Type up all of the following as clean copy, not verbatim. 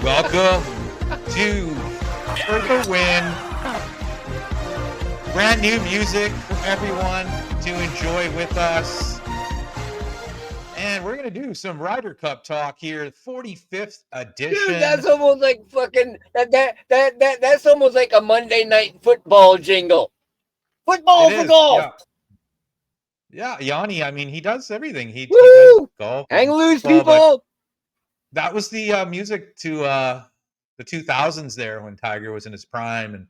Welcome to For the Win. Brand new music for everyone to enjoy with us. And we're going to do some Ryder Cup talk here, 45th edition. Dude, that's almost like fucking that's almost like a Monday Night Football jingle. Football for golf. Yeah, Yanni, I mean, he does everything. He Woo! does golf. Hang loose, football, people. That was the music to the 2000s there when Tiger was in his prime and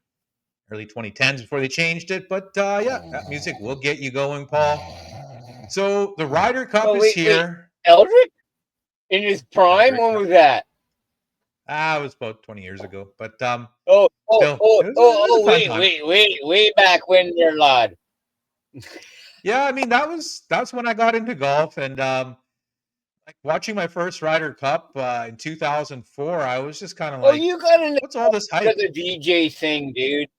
early 2010s before they changed it. But yeah, that music will get you going, Paul. So the Ryder Cup is here. Eldrick? In his prime? When was that? It was about 20 years ago. But way back when there, lad. Yeah, I mean that's when I got into golf, and like watching my first Ryder Cup in 2004, I was just kind of like, you got into what's all this hype? The DJ thing, dude.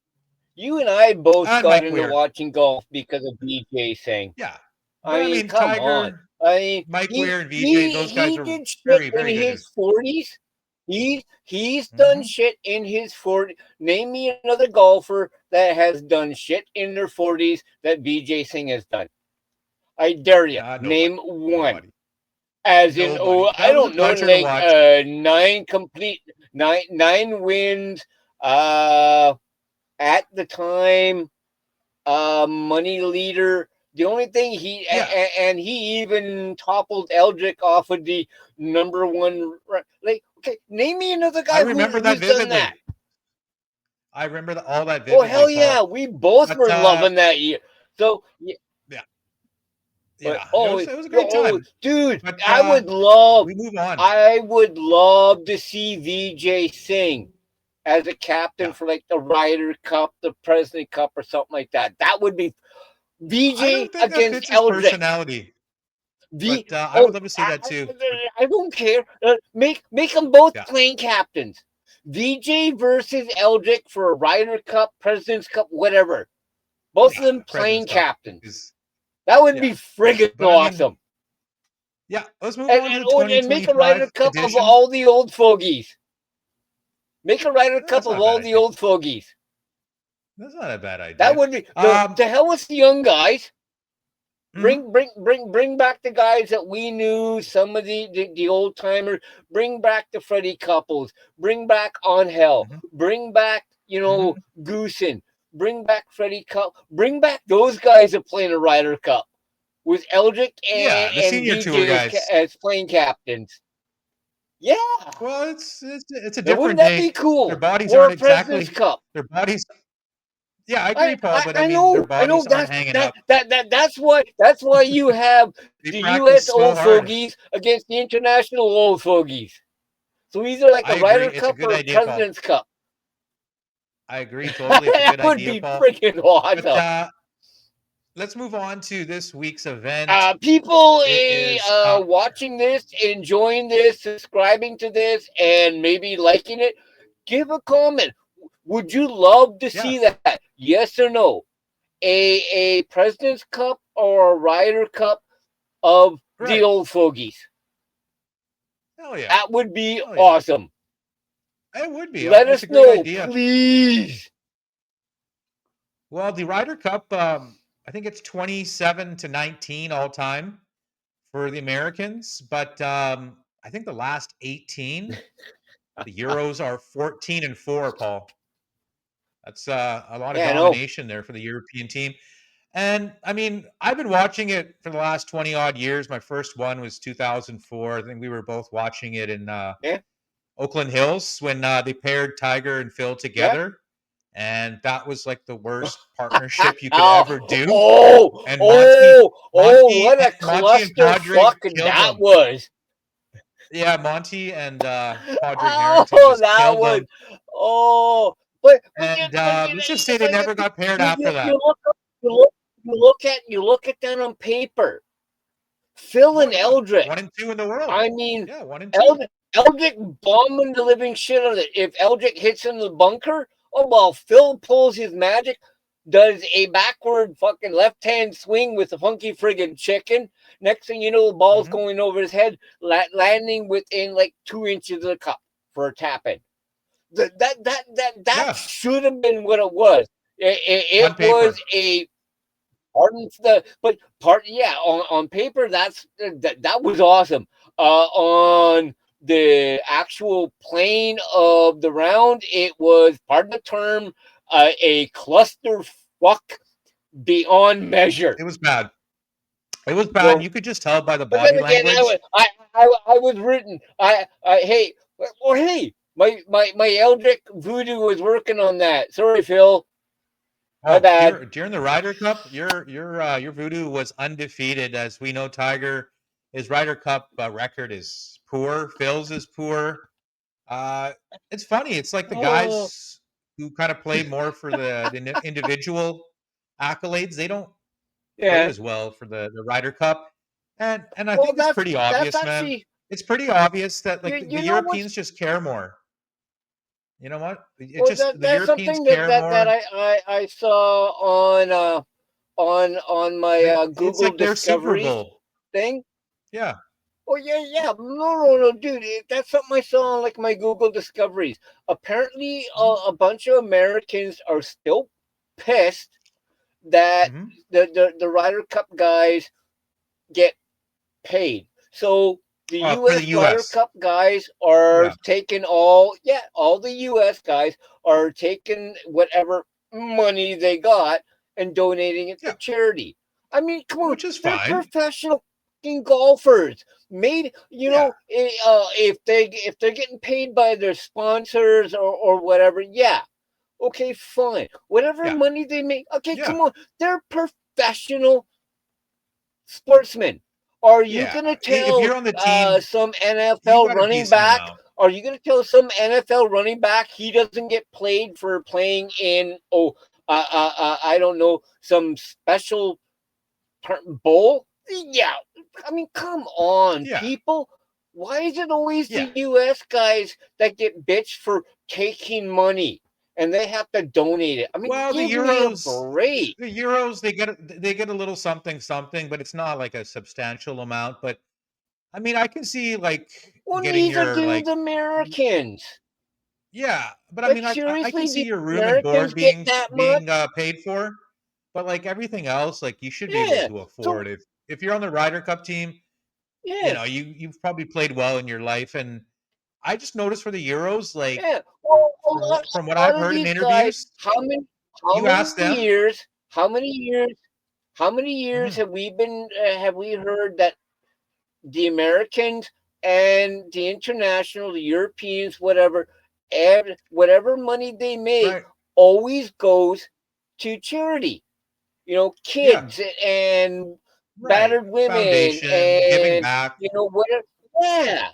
You and I both got into watching golf because of DJ thing. Yeah. I mean, come Tiger, on. I mean, Mike Weir and VJ, those guys are very, very good. In his 40s. He's done shit in his 40s. Name me another golfer that has done shit in their 40s that VJ Singh has done. I dare you. Name one. Nobody. As in, I don't know, like 9 wins. At the time, money leader. The only thing he even toppled Eldrick off of the number one. Like, okay, name me another guy who's done that. I remember all that vividly. Oh hell yeah, we both were loving that year. So yeah. But, it was a great time, dude. But, I would love. We move on. I would love to see VJ Singh as a captain for like the Ryder Cup, the President Cup, or something like that. That would be VJ against Eldrick. Personality. I would love to see that too. I don't care. Make them both playing captains. VJ versus Eldrick for a Ryder Cup, President's Cup, whatever. Both of them playing captains. That would be friggin' awesome. Let's move on to and make a Ryder Cup of all the old fogies. Make a Ryder Cup of all the old fogies. That's not a bad idea. That would be to hell with the young guys. Bring back the guys that we knew, some of the old timers. Bring back the Freddie Couples. Bring back Angel. Bring back Goosen. Bring back Freddie Cup. Bring back those guys that play in a Ryder Cup with Eldrick and VJ as playing captains. Yeah. Well, it's a different wouldn't that be cool? Their bodies aren't exactly Cup. Their bodies. Yeah, I agree, Paul. But I mean, their bodies aren't hanging up. That's why you have the U.S. old fogies against the international old fogies. So either like a Ryder Cup or a President's Cup. I agree totally. It's a good idea, Paul. That would be freaking awesome. But, let's move on to this week's event. People watching this, enjoying this, subscribing to this, and maybe liking it, give a comment. Would you love to see that? Yes or no? A President's Cup or a Ryder Cup of the old fogies? Hell yeah. That would be awesome. It would be. Let us know, please. Well, the Ryder Cup, I think it's 27-19 all time for the Americans, but I think the last 18, the Euros are 14-4, Paul. That's a lot of domination there for the European team. And I mean, I've been watching it for the last 20 odd years. My first one was 2004. I think we were both watching it in Oakland Hills when they paired Tiger and Phil together. And that was like the worst partnership you could ever do. What a clusterfuck that was. Yeah, Monty and Padraig that was. Let's just say they never got paired after that. You look at that on paper. Phil and Eldrick. 1 and 2 in the world. I mean, 1 and 2. Eldrick bombing the living shit out of it. If Eldrick hits in the bunker, Phil pulls his magic, does a backward fucking left-hand swing with a funky friggin' chicken. Next thing you know, the ball's going over his head, landing within like 2 inches of the cup. for a tap-in. That Yeah. should have been what it was. On It was paper. a pardon the but part yeah on paper that was awesome. On the actual playing of the round, it was, pardon the term, a cluster fuck beyond measure. It was bad. It was You bad, and know, you could just tell by the but then body again, language. I was written. Hey, or hey, my Eldrick voodoo was working on that. Sorry, Phil. My Oh, bad. during the Ryder Cup, your voodoo was undefeated. As we know, Tiger, his Ryder Cup record is poor. Phil's is poor. Uh, it's funny. It's like the Oh, guys who kind of play more for the individual accolades. They don't play yeah. as well for the Ryder Cup, and I Well, think it's pretty that's obvious, man. actually, It's pretty obvious that like the you know what's, Europeans just care more. You know what? It well, just the that's Europeans something care that more. I saw on my It's Google like their Super Discoveries Bowl. thing. Yeah. Oh yeah. No, dude. That's something I saw on like my Google Discoveries. Apparently, Mhm. a bunch of Americans are still pissed that Mhm. the Ryder Cup guys get paid. So the For the U.S. Ryder U.S. Cup guys are Yeah. taking all the U.S. guys are taking whatever money they got and donating it to Yeah. charity. I mean, come on, Which is they're fine. professional fucking golfers. Made, Yeah. if they're getting paid by their sponsors or whatever, yeah, okay, fine. Whatever Yeah. money they make, okay, Yeah. come on, they're professional sportsmen. Are you Yeah. going to If tell you're on the team, some you NFL got a running decent back? amount. Are you going to tell some NFL running back he doesn't get played for playing in I don't know, some special bowl? Yeah, I mean, come on, Yeah. people. Why is it always Yeah. the U.S. guys that get bitched for taking money and they have to donate it? I mean, Well, give me a break. The Euros, they get a little something something, but it's not like a substantial amount. But I mean, I can see like Well, getting neither your do like the Americans. yeah, but I Like, mean, I can seriously, see do your room and Americans board get that being much? paid for, but like everything else, like you should be able Yeah. to So, afford. If you're on the Ryder Cup team, you yeah, know you've probably played well in your life, and I just noticed for the Euros, like yeah. Well, from what a I've lot of heard in these guys, interviews, how you many ask them. years, how many years, how many years Mhm. have we heard that the Americans and the international, the Europeans, whatever, whatever money they make Right, always goes to charity. yeah, Kids and right. battered women Foundation giving and back, whatever. Yeah,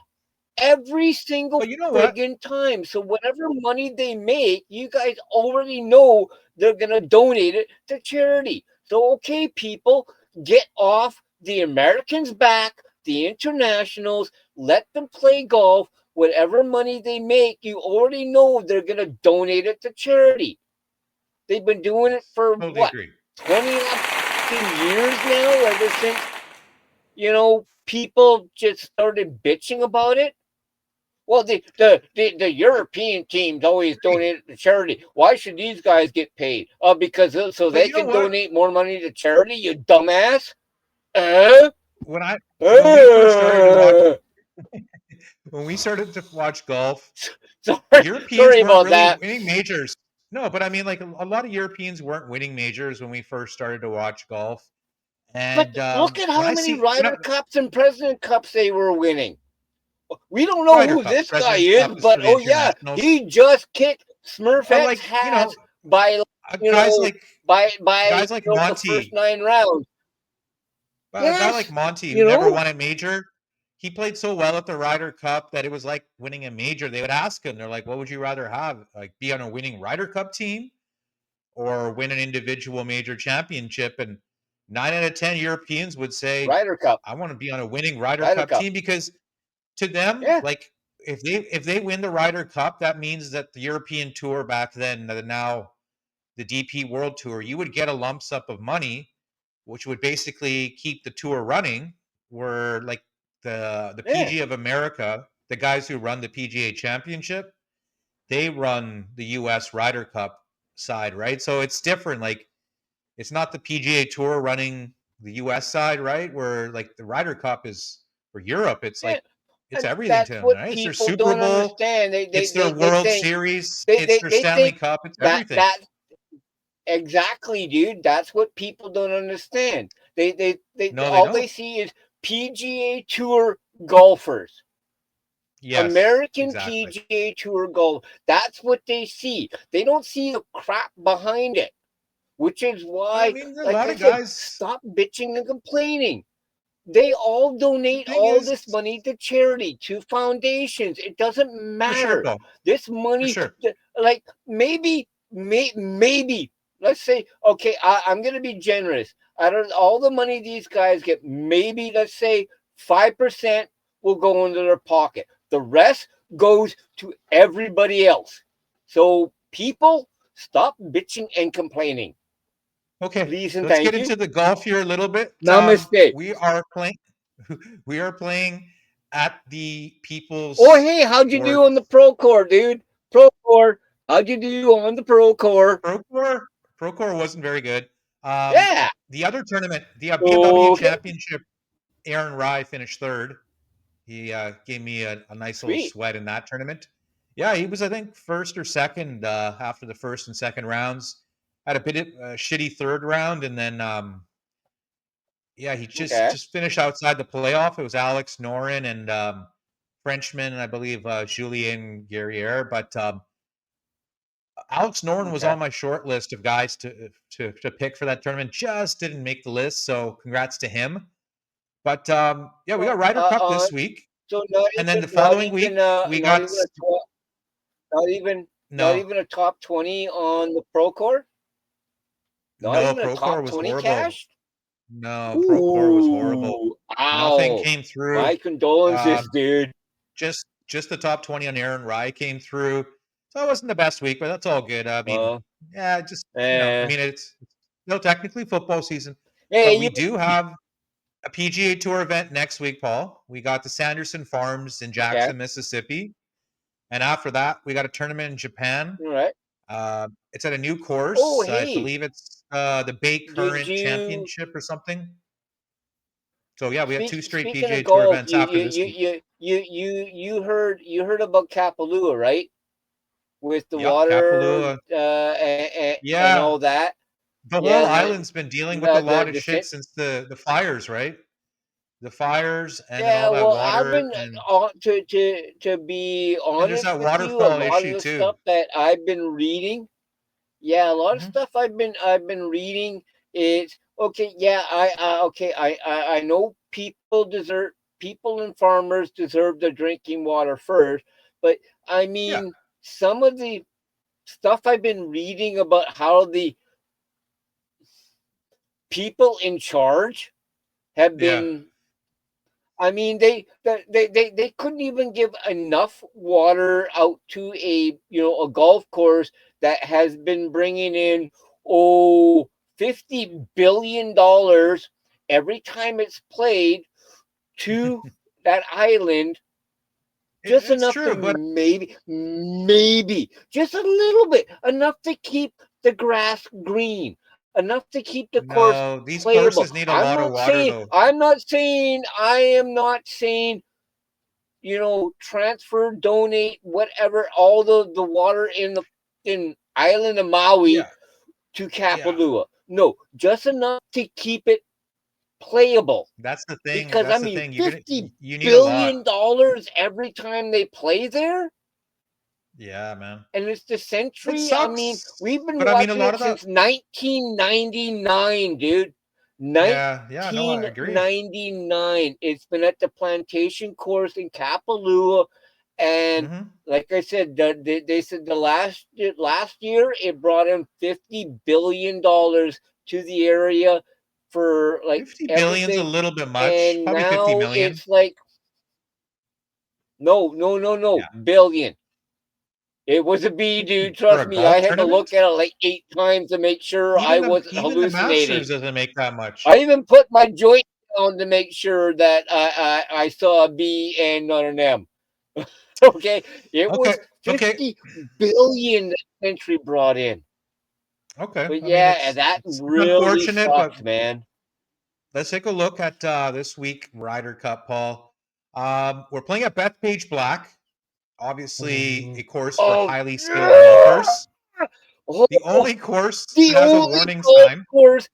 every single but you know what? friggin' time. So whatever money they make, you guys already know they're gonna donate it to charity. So okay, people, get off the Americans' back, the internationals, let them play golf. Whatever money they make, you already know they're gonna donate it to charity. They've been doing it for Totally what, agree. 20 years now, ever since people just started bitching about it. Well, the European teams always Agree. donate to charity. Why should these guys get paid? Because so But they you know can what? donate more money to charity. You dumbass. Uh, When I when we first started to watch uh. when we started to watch golf, Sorry, Europeans sorry weren't about really that. winning majors. No, but I mean, like a lot of Europeans weren't winning majors when we first started to watch golf. But And look at when how I many see Ryder Cups and President Cups they were winning. We don't know Ryder who Cup, this guy President's is, Cup is but for the oh yeah, internationals. he just kicked Smurfette's Like hat by you guys know like by the first Monty, 9 rounds. a guy like Yes, Monty who you never know, won a major. He played so well at the Ryder Cup that it was like winning a major. They would ask him, they're like, "What would you rather have? Like be on a winning Ryder Cup team or win an individual major championship?" And 9 out of 10 Europeans would say, Ryder Cup, "I want to be on a winning Ryder Ryder Cup Cup. team," because to them, Yeah, like if they win the Ryder Cup, that means that the European Tour back then, now the DP World Tour, you would get a lump sum of money, which would basically keep the tour running. Where like the yeah, PG of America, the guys who run the PGA Championship, they run the US Ryder Cup side, right? So it's different. Like it's not the PGA Tour running the US side, right? Where like the Ryder Cup is for Europe. It's Yeah, like it's and everything to that's them, what right? It's their people Super don't Bowl, understand. it's their They World think Series, it's their they Stanley think Cup, it's that everything. that exactly, dude. That's what people don't understand. They No, they all don't. they see is PGA Tour golfers. Yes, American exactly. PGA Tour golf. That's what they see. They don't see the crap behind it, which is But I why, mean, a like lot I of said, guys. stop bitching and complaining. They all The donate thing all is, this money to charity, to foundations. It doesn't for sure, matter. Paul, This for money, sure. like maybe, let's say, okay, I'm going to be generous. Out of all the money these guys get, maybe let's say 5% will go into their pocket. The rest goes to everybody else. So people, stop bitching and complaining. Okay, Please and let's thank get you. into the golf here a little bit. Namaste. We are playing. We are playing at the Oh, People's hey, how'd you do on the Course Pro Core, dude? Pro Core. How'd you do on the Pro Core? Procore. Procore wasn't very good. Yeah. The other tournament, the BMW Okay. Championship, Aaron Rye finished third. He gave me a nice little Sweet. sweat in that tournament. Yeah, he was, I think, first or second after the first and second rounds. Had a bit of a shitty third round, and then yeah, he just Okay. just finished outside the playoff. It was Alex Noren and Frenchman, I believe Julien Guerriere. But Alex Noren was Okay. on my short list of guys to pick for that tournament. Just didn't make the list, so congrats to him. But yeah, we So, got Ryder Cup this week, so and then the following week we not got even a not even, not no, even a top 20 on the Pro Core. Not no. even a Procore top was 20 horrible. cash. No, Procore was horrible. Ooh. Nothing Ow. came through. My condolences, Um, dude. just the top 20 on Aaron Rye came through. So it wasn't the best week, but that's all good. I mean, Well, yeah, just I eh. mean, it's still technically football season, Hey, but we you do have a PGA Tour event next week, Paul. We got the Sanderson Farms in okay? Jackson, Mississippi, and after that, we got a tournament in Japan. All right. It's at a new Oh, course. I hey, believe it's the Bay did Current you Championship or something. So yeah, we have two straight speaking PGA of Tour golf, events after this week. you heard about Kapalua, right? With the Yep, water Kapalua. and Yeah, all that. the whole Yeah, island's been dealing with a lot of the shit since the fires, right? The fires and then all yeah. that Well, I've water, been and to be there's honest that with you, a waterfall lot of issue the too. stuff that I've been reading. Yeah, a lot of Mhm. stuff I've been reading is okay. Yeah, I know people and farmers deserve their drinking water first, but I Yeah, mean some of the stuff I've been reading about how the people in charge have yeah. been. I mean, they couldn't even give enough water out to a golf course that has been bringing in $50 billion every time it's played to that island. Just It's enough to true, but maybe just a little bit, enough to keep the grass green, enough to keep the course no, these playable. courses need a lot of water though. I am not saying transfer, donate, whatever, all the water in island of Maui Yeah, to yeah. Kapalua. No, just enough to keep it playable. That's the thing. Because I That's the mean, thing. fifty You need a lot. billion dollars every time they play there, Yeah, man. and it's the It century. I mean, sucks, we've been but I mean, a watching lot it of that. since 1999, dude. Yeah, yeah. No, I agree. 1999. It's been at the plantation course in Kapalua, and Hmm. like I said, they said last year it brought in $50 billion to the area for like 50 billion's a everything, little bit much. and Probably 50 now million. it's like no, Yeah. billion. It was a B, dude. For Trust a me, I golf had to tournament? look at it like 8 times to make sure I wasn't Even the hallucinating. Masters doesn't make that much. I even put my joint down to make sure that I saw a B and not an M. Okay, it Okay, was okay, 50 billion that Century brought in. okay. But I mean, yeah, and that it's really unfortunate, but sucks, man. let's take a look at this week Ryder Cup, Paul. We're playing at Bethpage Black, obviously a course for Oh, highly skilled yeah! golfers. The Oh, only course the that has a only warning golf sign. course,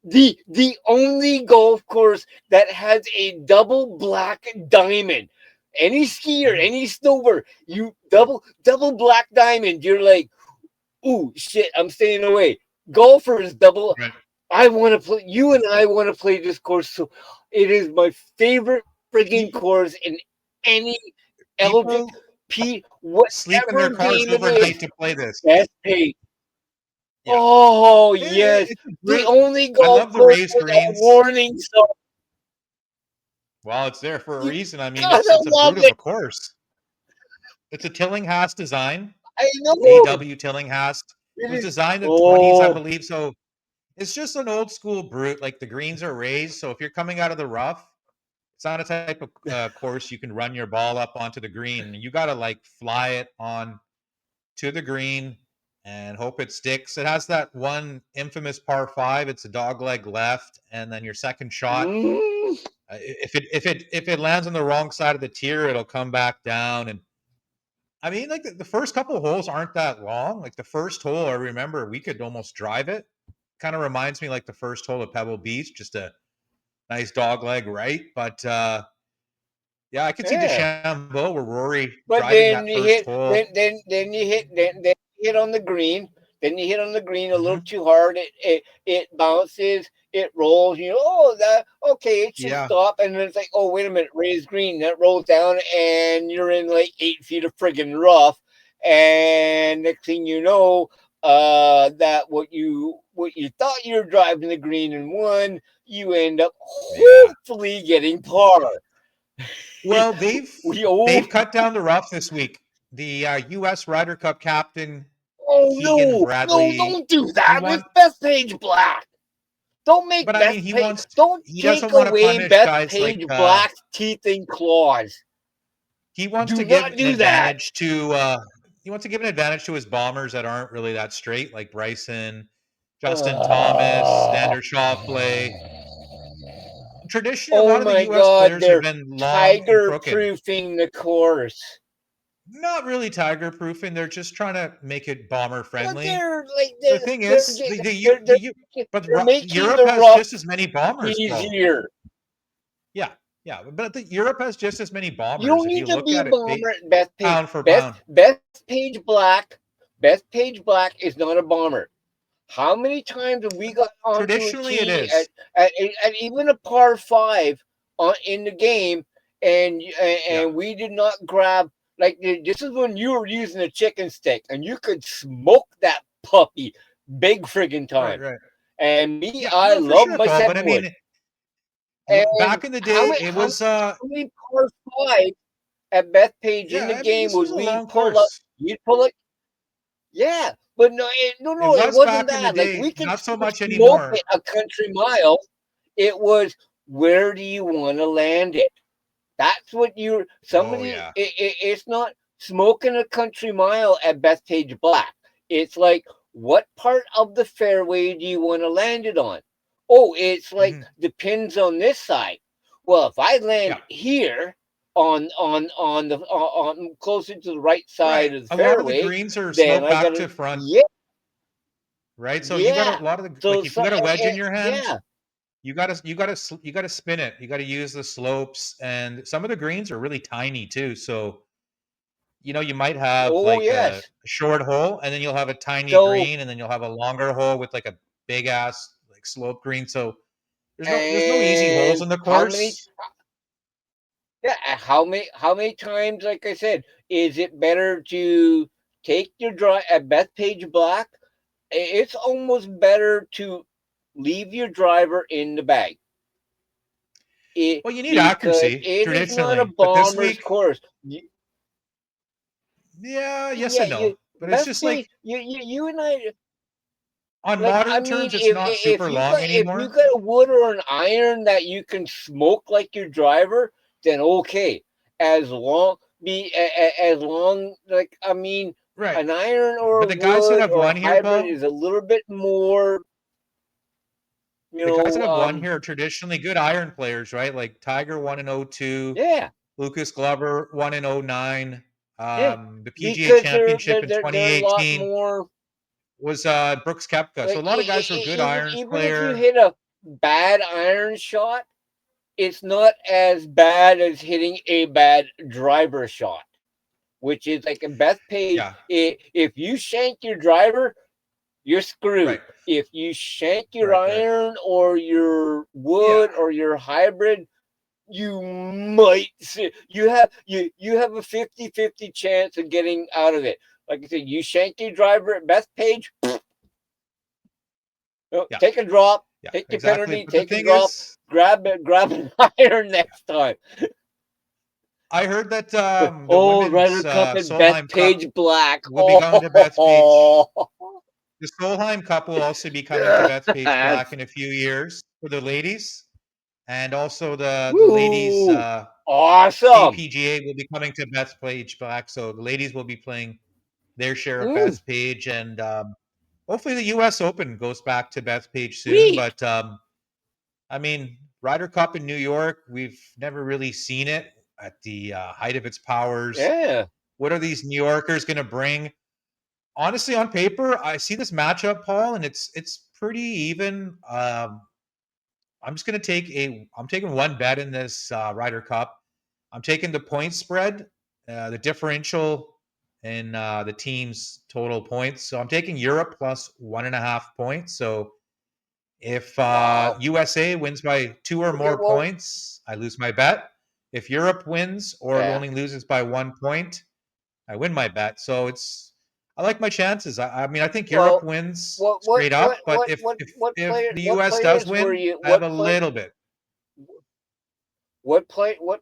the only golf course that has a double black diamond. Any skier, Mhm. any snowboarder, you double black diamond. You're like, ooh, shit, I'm staying away. Golfers double. Right. I want to play. You and I want to play this course. So it is my favorite friggin' People, course in any element, people P, sleep in their whatever cars game it overnight is. to play this. Best paid. Yeah. Oh yes, It's a the brute. only I golf love the course raised with a greens. warning sign. Well, it's there for a You reason. I mean, gotta it's a love brute of it. a course. It's a Tillinghast design. I know. AW Tillinghast. It It was is. designed in the 20s, I Oh, believe. So it's just an old school brute. Like the greens are raised. So if you're coming out of the rough, it's not a type of course you can run your ball up onto the green. You got to like fly it on to the green and hope it sticks. It has that one infamous par five. It's a dog leg left, and then your second shot. mm, If it lands on the wrong side of the tier, it'll come back down. And I mean, like the first couple of holes aren't that long. Like the first hole, I remember we could almost drive it. Kind of reminds me like the first hole at Pebble Beach, just a nice dog leg right. But yeah, I could see yeah. DeChambeau or Rory But driving then that you first hit, hole. then you hit, then you hit on the green. Then you hit on the green a little Hmm. too hard. It bounces, it rolls. You know, oh that okay, it should Yeah. stop. And then it's like, oh wait a minute, raised green. That rolls down, and you're in like 8 feet of friggin' rough. And next thing you know, that what you thought you were driving the green and one, you end up Yeah. hopefully getting par. Well, they've we oh they've cut down the rough this week. The U.S. Ryder Cup captain Oh Keegan no, no, Bradley, don't do he that. It's wants, Bethpage Black. Don't but make I mean, he Bethpage. wants, Don't he take doesn't want to away punish guys like Bethpage Black's teeth and claws. he wants Do to give not an do that. advantage to he wants to give an advantage to his bombers that aren't really that straight, like Bryson, Justin Thomas, Uh, Xander Schauffele. Traditionally, a oh lot of the my U.S. God, players have they're been long and tiger crooked. proofing the course. Not really tiger proofing. They're just trying to make it bomber Well, friendly. they're like The thing is, but they're making Europe the has rough just as many bombers, Paul. easier. Yeah, yeah, but Europe has just as many You bombers don't if you need to look be a at it, bomber at Bethpage. pound for pound. Bethpage Black. Bethpage Black is not a bomber. How many times have we got onto a Traditionally, it tee is. at even a par five in the game, and Yeah, we did not grab like this is when you were using a chicken stick, and you could smoke that puppy big friggin' right, time. right. And me, Yeah, I no, for love sure, my Paul. But seven I wood. mean, And back in the day, it was how many par five at Bethpage in yeah. the I mean, game this would was a we long pull up? course. You'd pull it. Yeah, but no, It no, it was wasn't back in the that. Like day, we could not so still much smoke anymore. it a country mile. It was where do you want to land it? That's what you're. Oh Somebody, yeah. it's not smoking a country mile at Bethpage Black. It's like what part of the fairway do you want to land it on? Oh, it's like Hmm. depends on this side. Well, if I Yeah, land here on the on closer to the right right. side of the A lot of the fairway, greens are then sloped I back gotta to front, yeah right? So you got a yeah. lot of the So like if you so got a wedge in your hand, yeah. you gotta spin it. You gotta use the slopes, and some of the greens are really tiny too. So you might have Oh like a yes. short hole, and then you'll have a tiny So green, and then you'll have a longer hole with like a big ass like slope green. So there's no easy holes and in the how many course. yeah, how many times, like I said, is it better to take your drive at Bethpage Black? It's almost better to leave your driver in the bag. Well, you need Because accuracy it is not a traditionally, but this bomber's week, course. yeah, yes Yeah, and no. you But it's just Bethpage, like you and I on like. I modern mean, terms, it's not super long if you anymore. got a wood or an iron that you can smoke like your driver, then okay. As long be as long. Like, I mean, Right. an iron or But a the guys that wood have or a won here, hybrid Paul, is a little bit more, you the guys that know. have won here are traditionally good iron players, right? Like Tiger won in '02, Yeah, Lucas Glover won in '09. yeah, The PGA because Championship in they're a lot 2018 more. was Brooks Koepka. So a Like, lot of guys who are good irons even if you player. hit a bad iron shot, it's not as bad as hitting a bad driver shot, which is like a Bethpage. Yeah, If you shank your driver, you're screwed. right, If you shank your right. iron or your Yeah, wood or your hybrid, you might see, you have a 50-50 chance of getting out of it. Like I said, you shank your driver at Bethpage, yeah, take a drop, yeah, take your exactly. penalty, But the take a thing drop, is, grab an iron next time. I heard that But the oh, women's Ryder Cup at Solheim Cup Bethpage Black. will be going to Bethpage. Oh, The Solheim Cup will also be coming to Bethpage Black in a few years for the ladies, and also the ladies woo! Awesome. APGA will be coming to Bethpage Black. So the ladies will be playing their share of Mm, Bethpage, and hopefully the U.S. Open goes back to Bethpage soon. sweet. But I mean, Ryder Cup in New York, we've never really seen it at the height of its powers. Yeah. What are these New Yorkers going to bring? Honestly, on paper, I see this matchup, Paul, and it's pretty even. I'm just going to take a. I'm taking one bet in this Ryder Cup. I'm taking the point spread, the differential in the team's total points. So I'm taking Europe plus 1.5 points. So if Wow. USA wins by 2 or more Okay. Well. points, I lose my bet. If Europe wins or Yeah. only loses by 1 point, I win my bet. So I like my chances. I mean, I think Europe Well. wins straight up, but if the What US does players were win, you? I have a little bit. What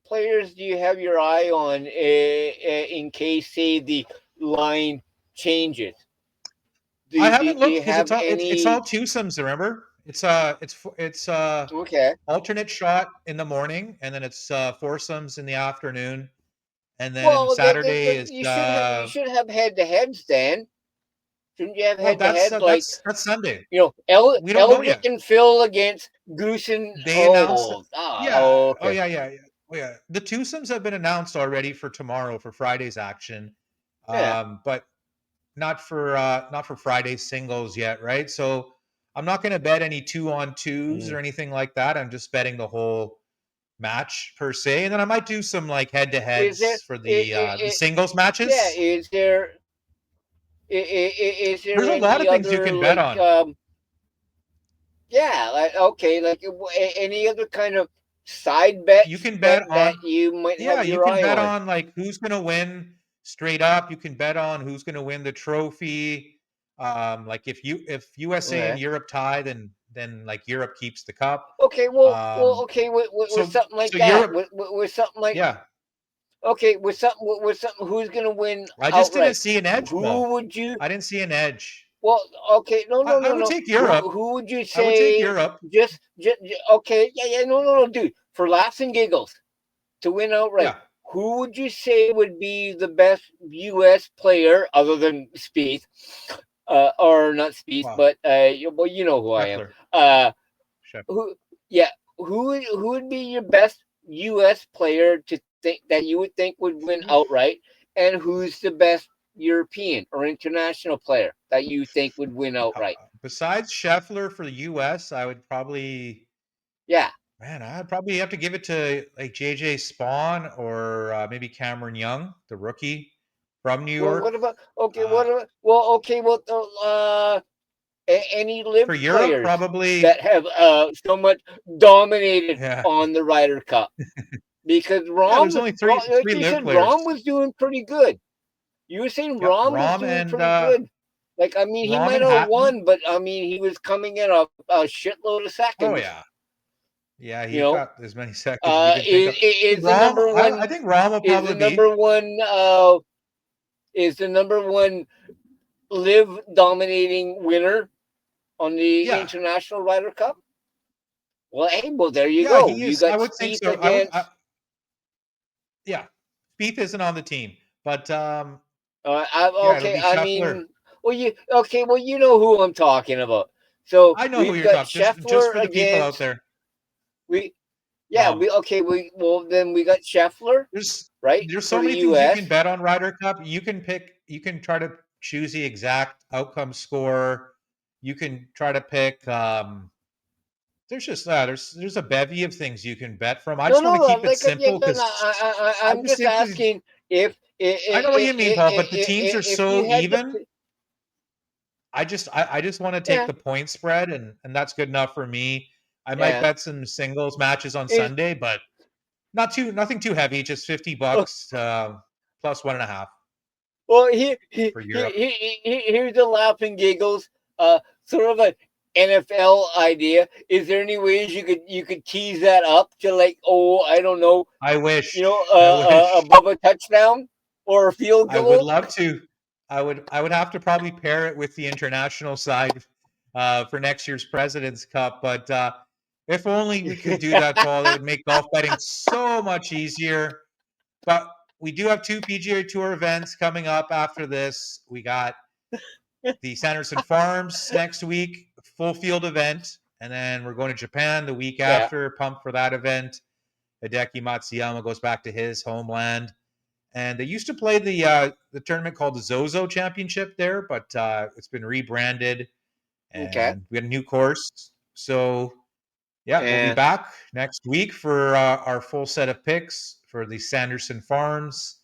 players do you have your eye on in case, say, the line changes? I haven't Do looked you because have it's all any? twosomes. Remember, it's Okay. alternate shot in the morning, and then it's foursomes in the afternoon, and then Well, Saturday is you should have head to heads then. Shouldn't you have well, head to head like, that's Sunday. you know, We don't know Eldrick yet. and Phil against Goose and They announced it. Yeah. oh, Oh okay. yeah, yeah, yeah. Oh yeah. The twosomes have been announced already for tomorrow for Friday's action, Yeah. but not for Friday's singles yet, right? So I'm not going to bet any 2-on-2s Mm. or anything like that. I'm just betting the whole match per se, and then I might do some like head to Is there heads for the singles yeah, matches. is there There's a lot any of things you other can bet like on. yeah, like okay, like any other kind of side You bets can bet that on you might Yeah, have you your can eye bet on? on like who's going to win straight up. You can bet on who's going to win the trophy. Like if USA and Okay. Europe tie, then like Europe keeps the cup. Okay, Um, okay, with so something like so that, Europe, with something like yeah. okay, with something, who's gonna win I just didn't outright? see an edge, Who Paul. would you? I didn't see an edge. Well, okay, I would no. take Europe. Who would you I would take say? Europe. Just okay, yeah, no, dude. For laughs and giggles, to win outright, Yeah. who would you say would be the best U.S. player other than Spieth, or not Spieth, Wow. but well, you know who I am. Scheffler. Uh, Scheffler. who? Yeah, who would be your best U.S. player to think that you would think would win outright, and who's the best European or international player that you think would win outright? Besides Scheffler for the US, I would probably Yeah. Man, I'd probably have to give it to like JJ Spawn or maybe Cameron Young, the rookie from New Well, York. what about okay? Uh, What about well? Okay. Well, any live for Europe, players that probably, have so much dominated yeah, on the Ryder Cup because yeah. There's only Like three you live said, Rom players. was doing pretty good. You were saying Yep, Rom was Rom doing and pretty good. Like I mean, he might have Hatton. won, but I mean, he was coming in a shitload of Oh seconds. yeah, yeah. You He know, got as many seconds as you can think of. is the Rom, number I one think Rom will is the probably number be. one is the number one live dominating winner on the Yeah, International Ryder Cup? Well, hey, well, there you yeah. go. He You is. I got would think Spieth so. I would. against Yeah. Spieth isn't on the team, but yeah, it'll Okay, be I Scheffler. mean, well, you know who I'm talking about. So I know who we've you're got talking. Just Scheffler for the people out against there. we. Yeah, Um, we okay. Then we got Scheffler, there's right, there's for so the many things you can U.S. bet on Ryder Cup. You can pick. You can try to choose the exact outcome score. You can try to pick. There's just there's a bevy of things you can bet from. I No, just want no, to no. keep it Like, yeah, simple no, no, because I I'm just just think that asking if I know what you mean, Paul. But the teams are if so you had to, even. I just want to take yeah, the point spread, and that's good enough for me. I might yeah. bet some singles matches on Is Sunday, but nothing too heavy. Just oh, $50 plus 1.5 well, for Europe. here's the laughing giggles. Sort of an NFL idea. Is there any ways you could tease that up to, like, oh, I don't know, I wish. you know, I wish. above a touchdown or a field I would goal? love to. I would have to probably pair it with the international side for next year's President's Cup. But if only we could do that, Paul, it would make golf betting so much easier. But we do have two PGA Tour events coming up after this. We got the Sanderson Farms next week, full field event, and then we're going to Japan the week Yeah. after. Pumped for that event. Hideki Matsuyama goes back to his homeland. And they used to play the tournament called the Zozo Championship there, but it's been rebranded Okay. and we had a new course. So yeah, we'll be And back next week for our full set of picks for the Sanderson Farms,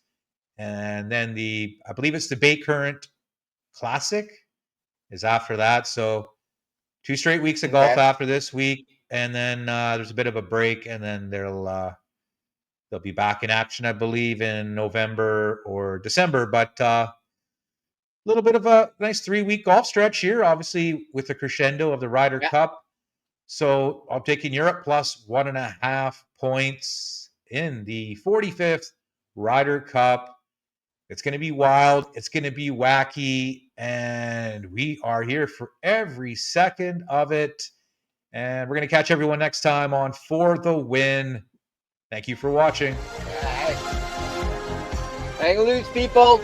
and then I believe it's the Bay Current Classic is after that. So 2 straight weeks of golf okay. after this week, and then there's a bit of a break, and then they'll be back in action, I believe, in November or December. But little bit of a nice 3 week golf stretch here, obviously with the crescendo of the Ryder Yeah. Cup. So I'm taking Europe plus 1.5 points in the 45th Ryder Cup. It's going to be wild. It's going to be wacky. And we are here for every second of it. And we're going to catch everyone next time on For the Win. Thank you for watching. Hang loose, people.